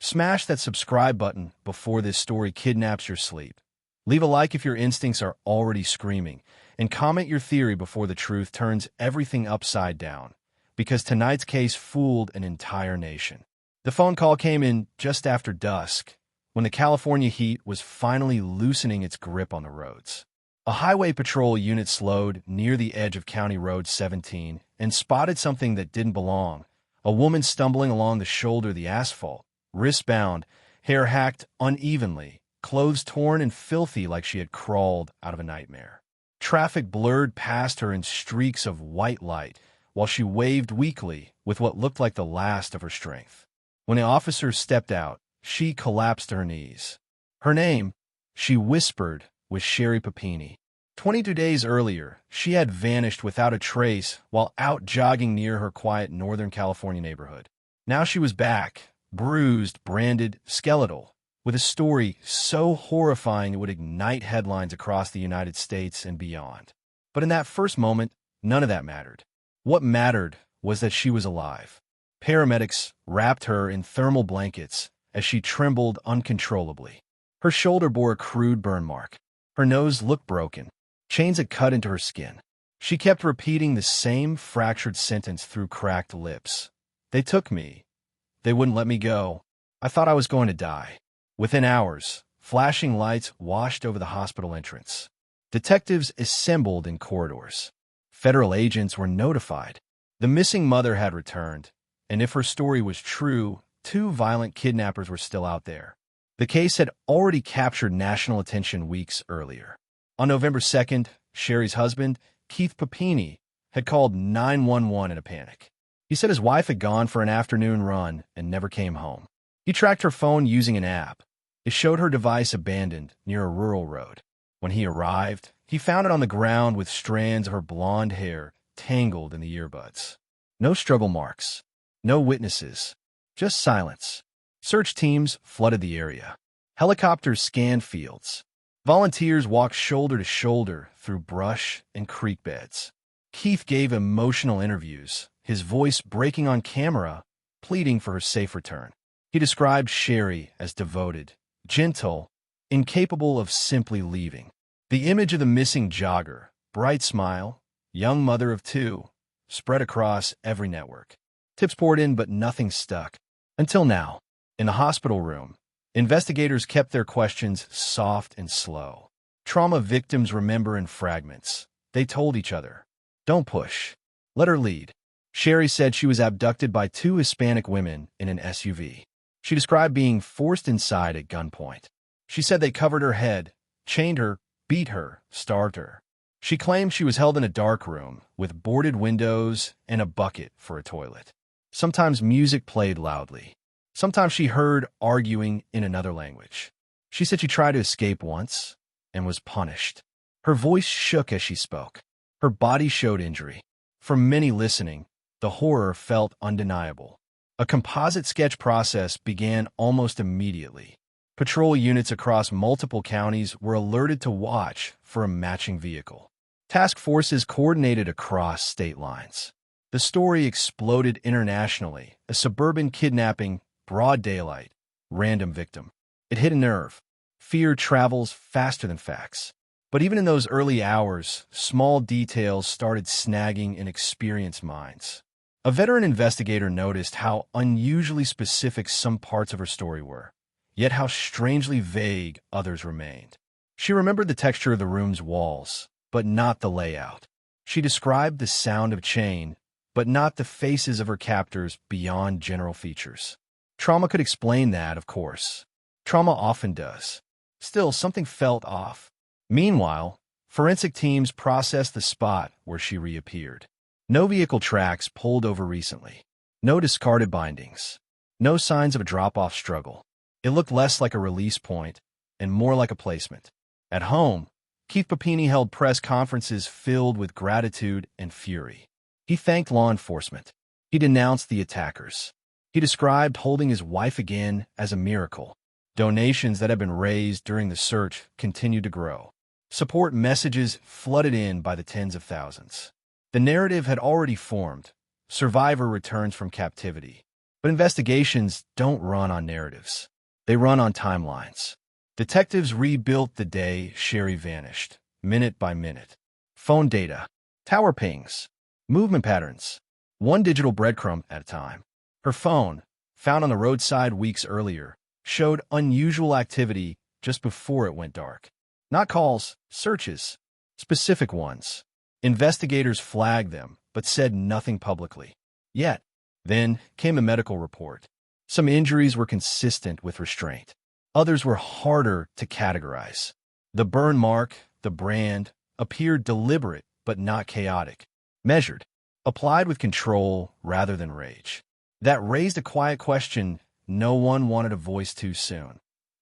Smash that subscribe button before this story kidnaps your sleep. Leave a like if your instincts are already screaming, and comment your theory before the truth turns everything upside down, because tonight's case fooled an entire nation. The phone call came in just after dusk, when the California heat was finally loosening its grip on the roads. A highway patrol unit slowed near the edge of County Road 17 and spotted something that didn't belong: a woman stumbling along the shoulder of the asphalt, wrist-bound, hair hacked unevenly, clothes torn and filthy like she had crawled out of a nightmare. Traffic blurred past her in streaks of white light while she waved weakly with what looked like the last of her strength. When the officer stepped out, she collapsed to her knees. Her name, she whispered, was Sherri Papini. 22 days earlier, she had vanished without a trace while out jogging near her quiet Northern California neighborhood. Now she was back, bruised, branded, skeletal, with a story so horrifying it would ignite headlines across the United States and beyond. But in that first moment, none of that mattered. What mattered was that she was alive. Paramedics wrapped her in thermal blankets as she trembled uncontrollably. Her shoulder bore a crude burn mark. Her nose looked broken. Chains had cut into her skin. She kept repeating the same fractured sentence through cracked lips. "They took me. They wouldn't let me go. I thought I was going to die." Within hours, flashing lights washed over the hospital entrance. Detectives assembled in corridors. Federal agents were notified. The missing mother had returned, and if her story was true, 2 violent kidnappers were still out there. The case had already captured national attention weeks earlier. On November 2nd, Sherri's husband, Keith Papini, had called 911 in a panic. He said his wife had gone for an afternoon run and never came home. He tracked her phone using an app. It showed her device abandoned near a rural road. When he arrived, he found it on the ground with strands of her blonde hair tangled in the earbuds. No struggle marks. No witnesses. Just silence. Search teams flooded the area. Helicopters scanned fields. Volunteers walked shoulder to shoulder through brush and creek beds. Keith gave emotional interviews, his voice breaking on camera, pleading for her safe return. He described Sherri as devoted, gentle, incapable of simply leaving. The image of the missing jogger, bright smile, young mother of 2, spread across every network. Tips poured in, but nothing stuck. Until now. In the hospital room, investigators kept their questions soft and slow. Trauma victims remember in fragments. They told each other, "Don't push. Let her lead." Sherri said she was abducted by 2 Hispanic women in an SUV. She described being forced inside at gunpoint. She said they covered her head, chained her, beat her, starved her. She claimed she was held in a dark room with boarded windows and a bucket for a toilet. Sometimes music played loudly. Sometimes she heard arguing in another language. She said she tried to escape once and was punished. Her voice shook as she spoke. Her body showed injury. For many listening, the horror felt undeniable. A composite sketch process began almost immediately. Patrol units across multiple counties were alerted to watch for a matching vehicle. Task forces coordinated across state lines. The story exploded internationally: a suburban kidnapping, broad daylight, random victim. It hit a nerve. Fear travels faster than facts. But even in those early hours, small details started snagging in experienced minds. A veteran investigator noticed how unusually specific some parts of her story were, yet how strangely vague others remained. She remembered the texture of the room's walls, but not the layout. She described the sound of chain, but not the faces of her captors beyond general features. Trauma could explain that, of course. Trauma often does. Still, something felt off. Meanwhile, forensic teams processed the spot where she reappeared. No vehicle tracks pulled over recently. No discarded bindings. No signs of a drop-off struggle. It looked less like a release point and more like a placement. At home, Keith Papini held press conferences filled with gratitude and fury. He thanked law enforcement. He denounced the attackers. He described holding his wife again as a miracle. Donations that had been raised during the search continued to grow. Support messages flooded in by the tens of thousands. The narrative had already formed. Survivor returns from captivity. But investigations don't run on narratives. They run on timelines. Detectives rebuilt the day Sherri vanished, minute by minute. Phone data, tower pings, movement patterns, one digital breadcrumb at a time. Her phone, found on the roadside weeks earlier, showed unusual activity just before it went dark. Not calls, searches, specific ones. Investigators flagged them, but said nothing publicly. Yet, then came a medical report. Some injuries were consistent with restraint. Others were harder to categorize. The burn mark, the brand, appeared deliberate but not chaotic. Measured, applied with control rather than rage. That raised a quiet question no one wanted to voice too soon.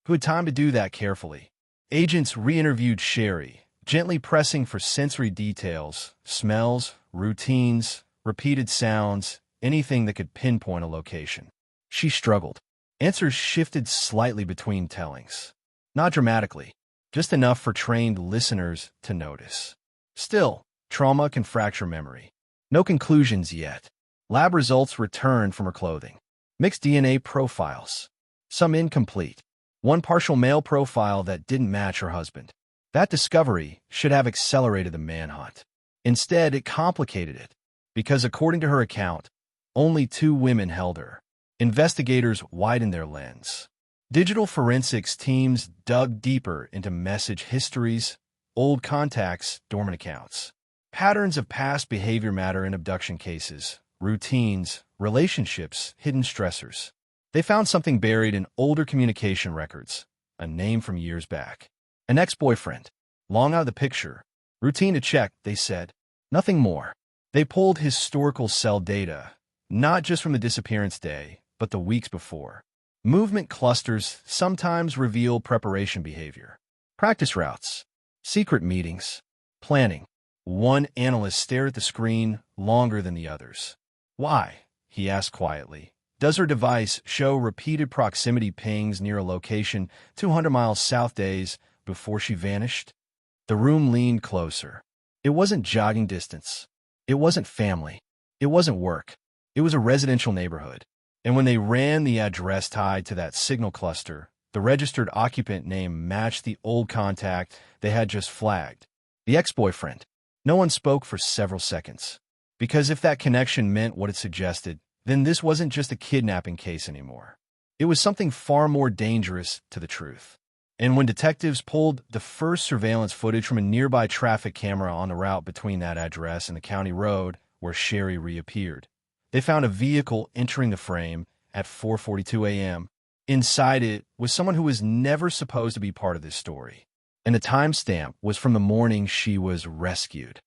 Who had time to do that carefully? Agents re-interviewed Sherri, gently pressing for sensory details, smells, routines, repeated sounds, anything that could pinpoint a location. She struggled. Answers shifted slightly between tellings. Not dramatically, just enough for trained listeners to notice. Still, trauma can fracture memory. No conclusions yet. Lab results returned from her clothing. Mixed DNA profiles. Some incomplete. One partial male profile that didn't match her husband. That discovery should have accelerated the manhunt. Instead, it complicated it. Because according to her account, only 2 women held her. Investigators widened their lens. Digital forensics teams dug deeper into message histories, old contacts, dormant accounts. Patterns of past behavior matter in abduction cases, routines, relationships, hidden stressors. They found something buried in older communication records, a name from years back. An ex-boyfriend, long out of the picture. Routine to check, they said. Nothing more. They pulled historical cell data, not just from the disappearance day, but the weeks before. Movement clusters sometimes reveal preparation behavior. Practice routes, secret meetings, planning. One analyst stared at the screen longer than the others. Why? He asked quietly. Does her device show repeated proximity pings near a location 200 miles south days before she vanished? The room leaned closer. It wasn't jogging distance. It wasn't family. It wasn't work. It was a residential neighborhood. And when they ran the address tied to that signal cluster, the registered occupant name matched the old contact they had just flagged. The ex-boyfriend. No one spoke for several seconds. Because if that connection meant what it suggested, then this wasn't just a kidnapping case anymore. It was something far more dangerous to the truth. And when detectives pulled the first surveillance footage from a nearby traffic camera on the route between that address and the county road where Sherri reappeared, they found a vehicle entering the frame at 4:42 a.m. Inside it was someone who was never supposed to be part of this story. And the timestamp was from the morning she was rescued.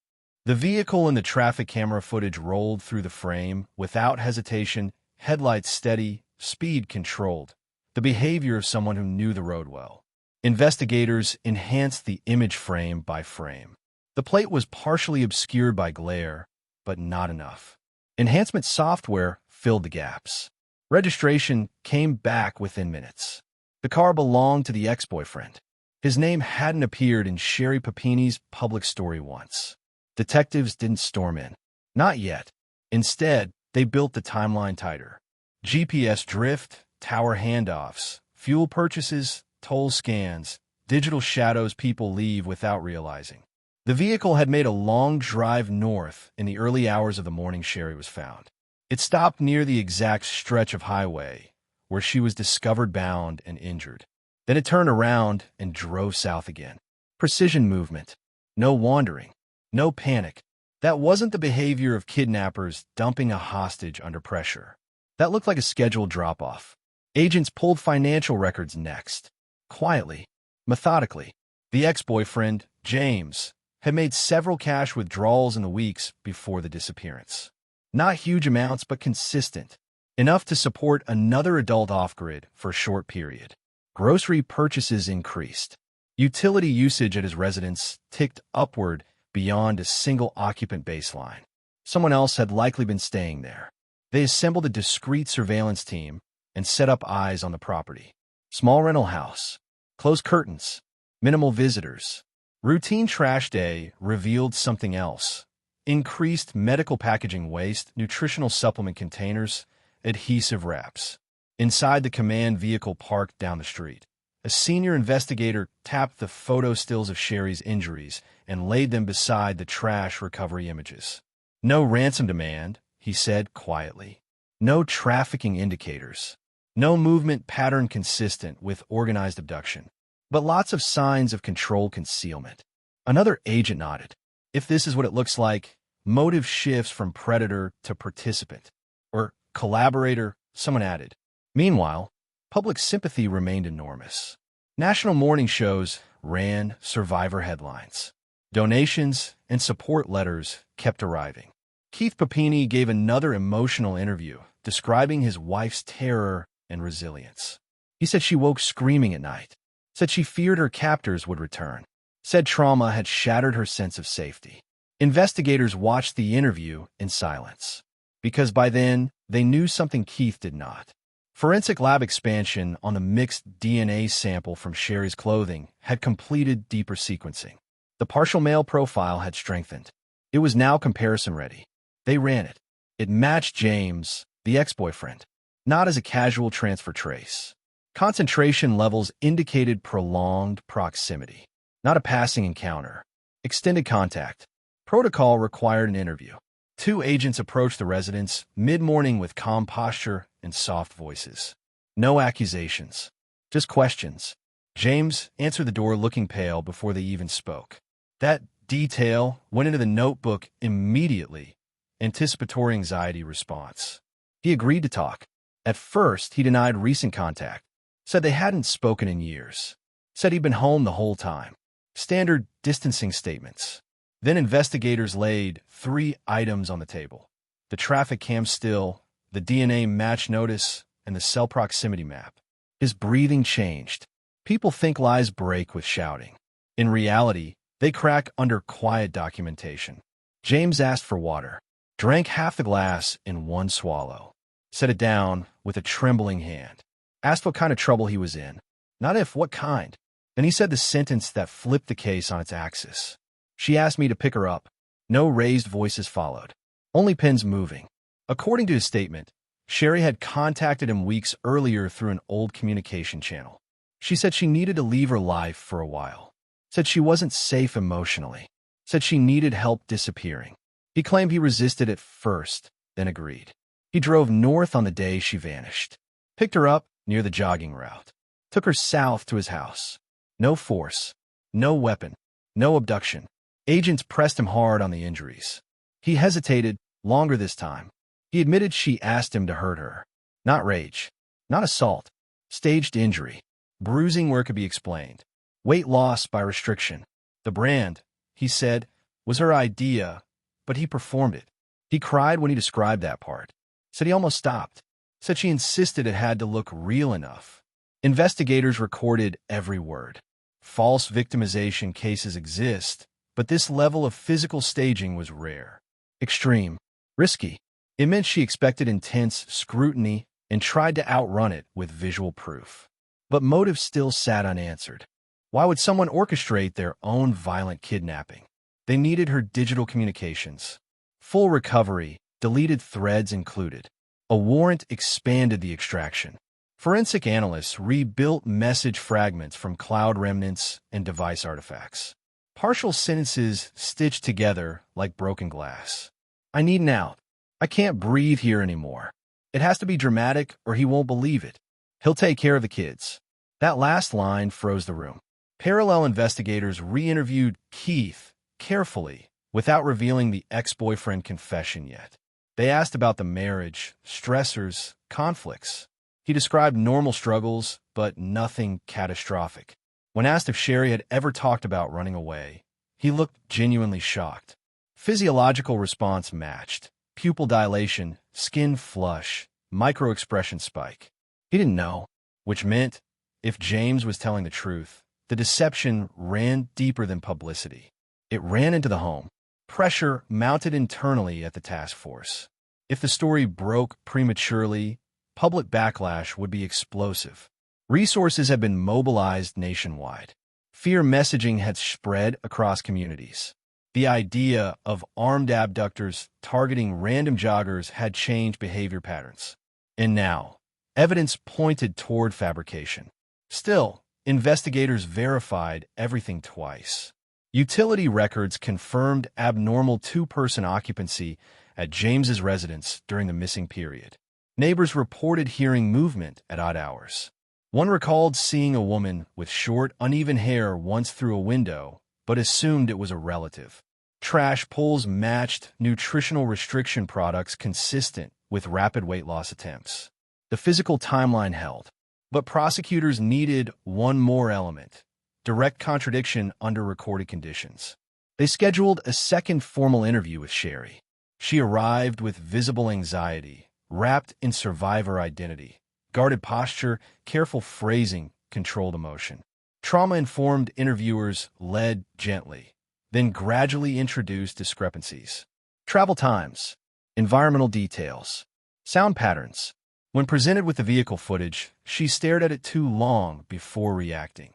The vehicle in the traffic camera footage rolled through the frame without hesitation, headlights steady, speed controlled. The behavior of someone who knew the road well. Investigators enhanced the image frame by frame. The plate was partially obscured by glare, but not enough. Enhancement software filled the gaps. Registration came back within minutes. The car belonged to the ex-boyfriend. His name hadn't appeared in Sherri Papini's public story once. Detectives didn't storm in. Not yet. Instead, they built the timeline tighter. GPS drift, tower handoffs, fuel purchases, toll scans, digital shadows people leave without realizing. The vehicle had made a long drive north in the early hours of the morning Sherri was found. It stopped near the exact stretch of highway where she was discovered bound and injured. Then it turned around and drove south again. Precision movement. No wandering. No panic. That wasn't the behavior of kidnappers dumping a hostage under pressure. That looked like a scheduled drop-off. Agents pulled financial records next. Quietly. Methodically. The ex-boyfriend, James, had made several cash withdrawals in the weeks before the disappearance. Not huge amounts, but consistent. Enough to support another adult off-grid for a short period. Grocery purchases increased. Utility usage at his residence ticked upward beyond a single occupant baseline. Someone else had likely been staying there. They assembled a discreet surveillance team and set up eyes on the property. Small rental house. Closed curtains. Minimal visitors. Routine trash day revealed something else. Increased medical packaging waste, nutritional supplement containers, adhesive wraps. Inside the command vehicle parked down the street, a senior investigator tapped the photo stills of Sherri's injuries and laid them beside the trash recovery images. No ransom demand, he said quietly. No trafficking indicators. No movement pattern consistent with organized abduction. But lots of signs of controlled concealment. Another agent nodded. If this is what it looks like, motive shifts from predator to participant. Or collaborator, someone added. Meanwhile, public sympathy remained enormous. National morning shows ran survivor headlines. Donations and support letters kept arriving. Keith Papini gave another emotional interview, describing his wife's terror and resilience. He said she woke screaming at night, said she feared her captors would return, said trauma had shattered her sense of safety. Investigators watched the interview in silence, because by then they knew something Keith did not. Forensic lab expansion on the mixed DNA sample from Sherri's clothing had completed deeper sequencing. The partial male profile had strengthened. It was now comparison-ready. They ran it. It matched James, the ex-boyfriend, not as a casual transfer trace. Concentration levels indicated prolonged proximity, not a passing encounter. Extended contact. Protocol required an interview. 2 agents approached the residence mid-morning with calm posture and soft voices. No accusations, just questions. James answered the door looking pale before they even spoke. That detail went into the notebook immediately. Anticipatory anxiety response. He agreed to talk. At first, he denied recent contact, said they hadn't spoken in years, said he'd been home the whole time. Standard distancing statements. Then investigators laid 3 items on the table. The traffic cam still, the DNA match notice, and the cell proximity map. His breathing changed. People think lies break with shouting. In reality, they crack under quiet documentation. James asked for water, drank half the glass in one swallow, set it down with a trembling hand, asked what kind of trouble he was in. Not if, what kind. Then he said the sentence that flipped the case on its axis. She asked me to pick her up. No raised voices followed, only pens moving. According to his statement, Sherri had contacted him weeks earlier through an old communication channel. She said she needed to leave her life for a while. Said she wasn't safe emotionally. Said she needed help disappearing. He claimed he resisted at first, then agreed. He drove north on the day she vanished. Picked her up near the jogging route. Took her south to his house. No force. No weapon. No abduction. Agents pressed him hard on the injuries. He hesitated, longer this time. He admitted she asked him to hurt her. Not rage. Not assault. Staged injury. Bruising where it could be explained. Weight loss by restriction. The brand, he said, was her idea, but he performed it. He cried when he described that part. Said he almost stopped. Said she insisted it had to look real enough. Investigators recorded every word. False victimization cases exist, but this level of physical staging was rare. Extreme. Risky. It meant she expected intense scrutiny and tried to outrun it with visual proof. But motive still sat unanswered. Why would someone orchestrate their own violent kidnapping? They needed her digital communications. Full recovery, deleted threads included. A warrant expanded the extraction. Forensic analysts rebuilt message fragments from cloud remnants and device artifacts. Partial sentences stitched together like broken glass. I need an out. I can't breathe here anymore. It has to be dramatic or he won't believe it. He'll take care of the kids. That last line froze the room. Parallel investigators re-interviewed Keith carefully without revealing the ex-boyfriend confession yet. They asked about the marriage, stressors, conflicts. He described normal struggles, but nothing catastrophic. When asked if Sherri had ever talked about running away, he looked genuinely shocked. Physiological response matched. Pupil dilation, skin flush, micro-expression spike. He didn't know, which meant, if James was telling the truth, the deception ran deeper than publicity. It ran into the home. Pressure mounted internally at the task force. If the story broke prematurely, public backlash would be explosive. Resources had been mobilized nationwide. Fear messaging had spread across communities. The idea of armed abductors targeting random joggers had changed behavior patterns. And now, evidence pointed toward fabrication. Still, investigators verified everything twice. Utility records confirmed abnormal two-person occupancy at James's residence during the missing period. Neighbors reported hearing movement at odd hours. One recalled seeing a woman with short, uneven hair once through a window, but assumed it was a relative. Trash pulls matched nutritional restriction products consistent with rapid weight loss attempts. The physical timeline held, but prosecutors needed one more element: direct contradiction under recorded conditions. They scheduled a second formal interview with Sherri. She arrived with visible anxiety, wrapped in survivor identity, guarded posture, careful phrasing, controlled emotion. Trauma-informed interviewers led gently, then gradually introduced discrepancies. Travel times, environmental details, sound patterns. When presented with the vehicle footage, she stared at it too long before reacting.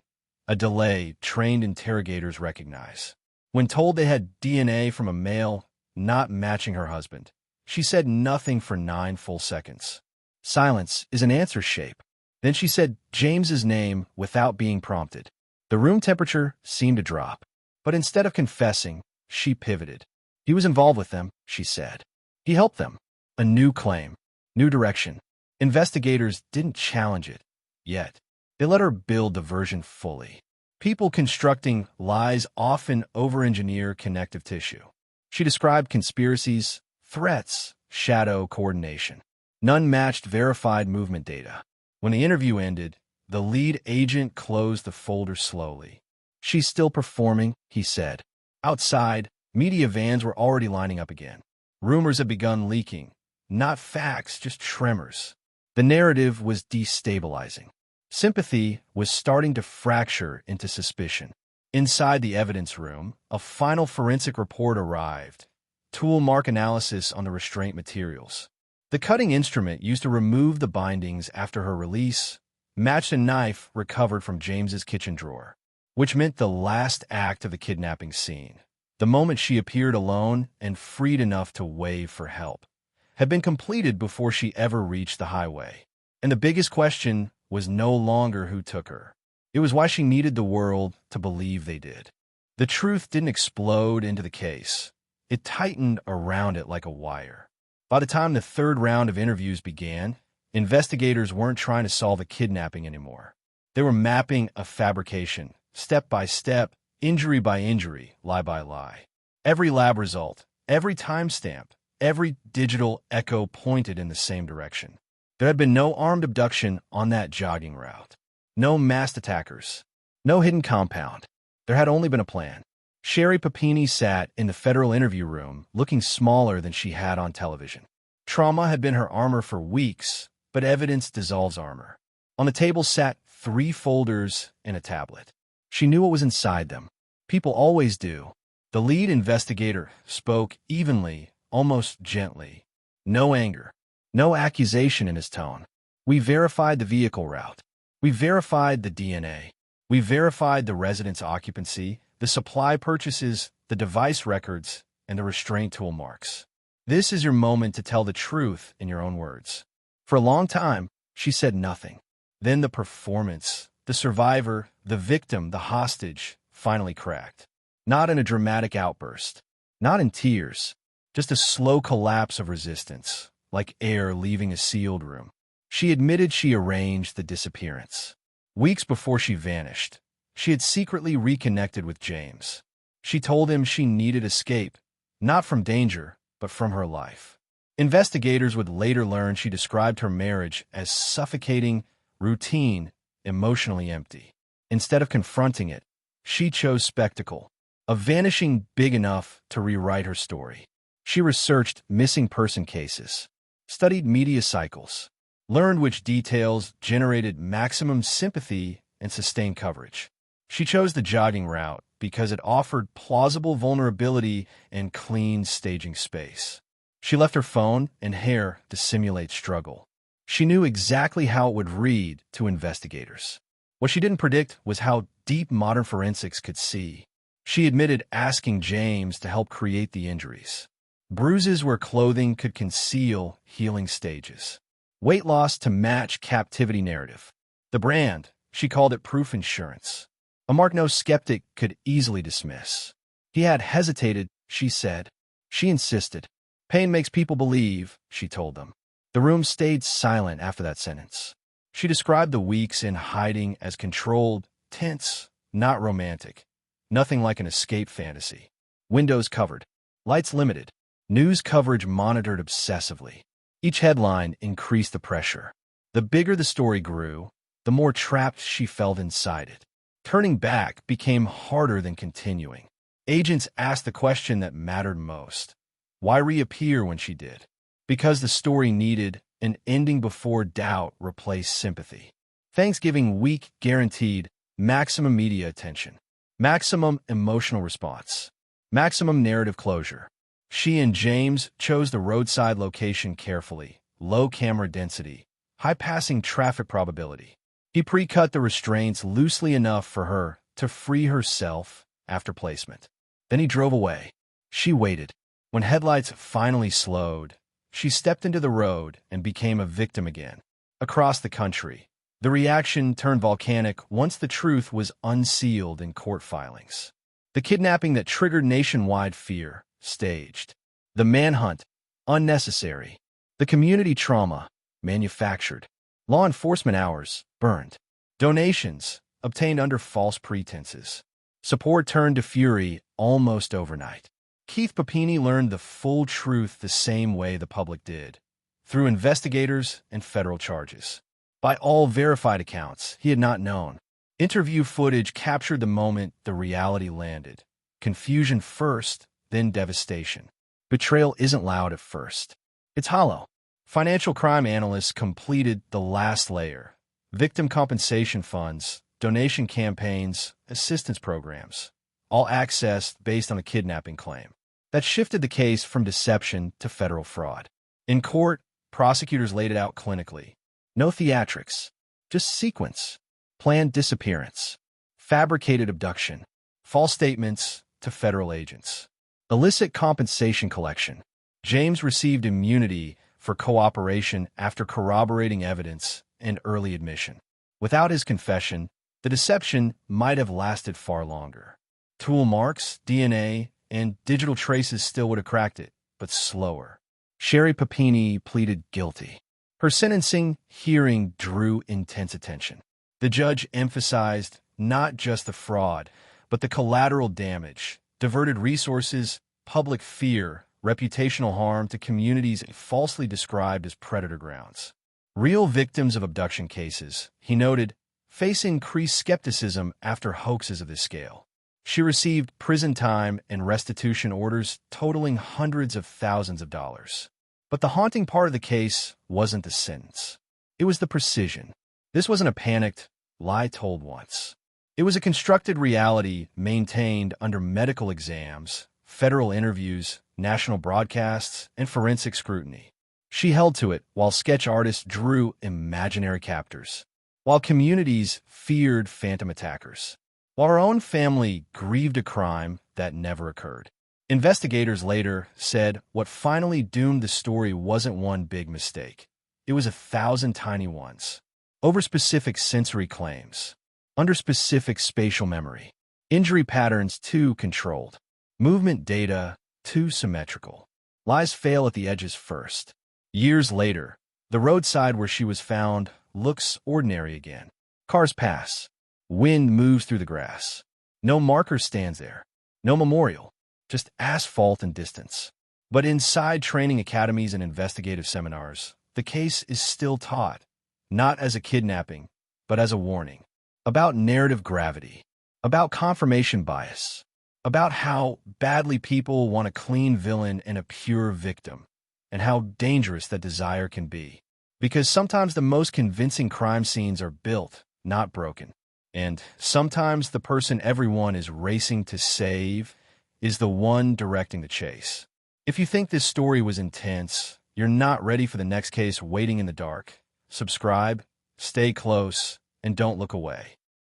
A delay trained interrogators recognize. When told they had DNA from a male not matching her husband, she said nothing for 9 full seconds. Silence is an answer shape. Then she said James's name without being prompted. The room temperature seemed to drop. But instead of confessing, she pivoted. He was involved with them, she said. He helped them. A new claim. New direction. Investigators didn't challenge it. Yet, they let her build the version fully. People constructing lies often over-engineer connective tissue. She described conspiracies, threats, shadow coordination. None matched verified movement data. When the interview ended, the lead agent closed the folder slowly. "She's still performing," he said. Outside, media vans were already lining up again. Rumors had begun leaking. Not facts, just tremors. The narrative was destabilizing. Sympathy was starting to fracture into suspicion. Inside the evidence room, a final forensic report arrived. Tool mark analysis on the restraint materials. The cutting instrument used to remove the bindings after her release matched a knife recovered from James's kitchen drawer, which meant the last act of the kidnapping scene, the moment she appeared alone and freed enough to wave for help, had been completed before she ever reached the highway. And the biggest question was no longer who took her. It was why she needed the world to believe they did. The truth didn't explode into the case. It tightened around it like a wire. By the time the third round of interviews began, investigators weren't trying to solve a kidnapping anymore. They were mapping a fabrication, step by step, injury by injury, lie by lie. Every lab result, every timestamp, every digital echo pointed in the same direction. There had been no armed abduction on that jogging route. No masked attackers. No hidden compound. There had only been a plan. Sherri Papini sat in the federal interview room, looking smaller than she had on television. Trauma had been her armor for weeks, but evidence dissolves armor. On the table sat 3 folders and a tablet. She knew what was inside them. People always do. The lead investigator spoke evenly, almost gently. No anger. No accusation in his tone. "We verified the vehicle route. We verified the DNA. We verified the residence occupancy, the supply purchases, the device records, and the restraint tool marks. This is your moment to tell the truth in your own words." For a long time, she said nothing. Then the performance, the survivor, the victim, the hostage, finally cracked. Not in a dramatic outburst. Not in tears. Just a slow collapse of resistance, like air leaving a sealed room. She admitted she arranged the disappearance. Weeks before she vanished, she had secretly reconnected with James. She told him she needed escape, not from danger, but from her life. Investigators would later learn she described her marriage as suffocating, routine, emotionally empty. Instead of confronting it, she chose spectacle, a vanishing big enough to rewrite her story. She researched missing person cases, studied media cycles, learned which details generated maximum sympathy and sustained coverage. She chose the jogging route because it offered plausible vulnerability and clean staging space. She left her phone and hair to simulate struggle. She knew exactly how it would read to investigators. What she didn't predict was how deep modern forensics could see. She admitted asking James to help create the injuries. Bruises where clothing could conceal healing stages. Weight loss to match captivity narrative. The brand, she called it proof insurance. A mark no skeptic could easily dismiss. He had hesitated, she said. She insisted. Pain makes people believe, she told them. The room stayed silent after that sentence. She described the weeks in hiding as controlled, tense, not romantic. Nothing like an escape fantasy. Windows covered. Lights limited. News coverage monitored obsessively. Each headline increased the pressure. The bigger the story grew, the more trapped she felt inside it. Turning back became harder than continuing. Agents asked the question that mattered most. Why reappear when she did? Because the story needed an ending before doubt replaced sympathy. Thanksgiving week guaranteed maximum media attention, maximum emotional response, maximum narrative closure. She and James chose the roadside location carefully, low camera density, high passing traffic probability. He pre-cut the restraints loosely enough for her to free herself after placement. Then he drove away. She waited. When headlights finally slowed, she stepped into the road and became a victim again. Across the country, the reaction turned volcanic once the truth was unsealed in court filings. The kidnapping that triggered nationwide fear, staged. The manhunt, unnecessary. The community trauma, manufactured. Law enforcement hours, burned. Donations, obtained under false pretenses. Support turned to fury almost overnight. Keith Papini learned the full truth the same way the public did, through investigators and federal charges. By all verified accounts, he had not known. Interview footage captured the moment the reality landed. Confusion first, then devastation. Betrayal isn't loud at first. It's hollow. Financial crime analysts completed the last layer. Victim compensation funds, donation campaigns, assistance programs, all accessed based on a kidnapping claim. That shifted the case from deception to federal fraud. In court, prosecutors laid it out clinically. No theatrics, just sequence. Planned disappearance, fabricated abduction, false statements to federal agents. Illicit compensation collection. James received immunity for cooperation after corroborating evidence and early admission. Without his confession, the deception might have lasted far longer. Tool marks, DNA, and digital traces still would have cracked it, but slower. Sherri Papini pleaded guilty. Her sentencing hearing drew intense attention. The judge emphasized not just the fraud, but the collateral damage, diverted resources, public fear, reputational harm to communities falsely described as predator grounds. Real victims of abduction cases, he noted, face increased skepticism after hoaxes of this scale. She received prison time and restitution orders totaling hundreds of thousands of dollars. But the haunting part of the case wasn't the sentence. It was the precision. This wasn't a panicked lie told once. It was a constructed reality maintained under medical exams, federal interviews, national broadcasts, and forensic scrutiny. She held to it while sketch artists drew imaginary captors, while communities feared phantom attackers, while her own family grieved a crime that never occurred. Investigators later said what finally doomed the story wasn't one big mistake. It was 1,000 tiny ones. Over specific sensory claims, under specific spatial memory, injury patterns too controlled, movement data too symmetrical. Lies fail at the edges first. Years later, the roadside where she was found looks ordinary again. Cars pass. Wind moves through the grass. No marker stands there. No memorial. Just asphalt and distance. But inside training academies and investigative seminars, the case is still taught, not as a kidnapping, but as a warning. About narrative gravity. About confirmation bias. About how badly people want a clean villain and a pure victim. And how dangerous that desire can be. Because sometimes the most convincing crime scenes are built, not broken. And sometimes the person everyone is racing to save is the one directing the chase. If you think this story was intense, you're not ready for the next case waiting in the dark. Subscribe, stay close, and don't look away.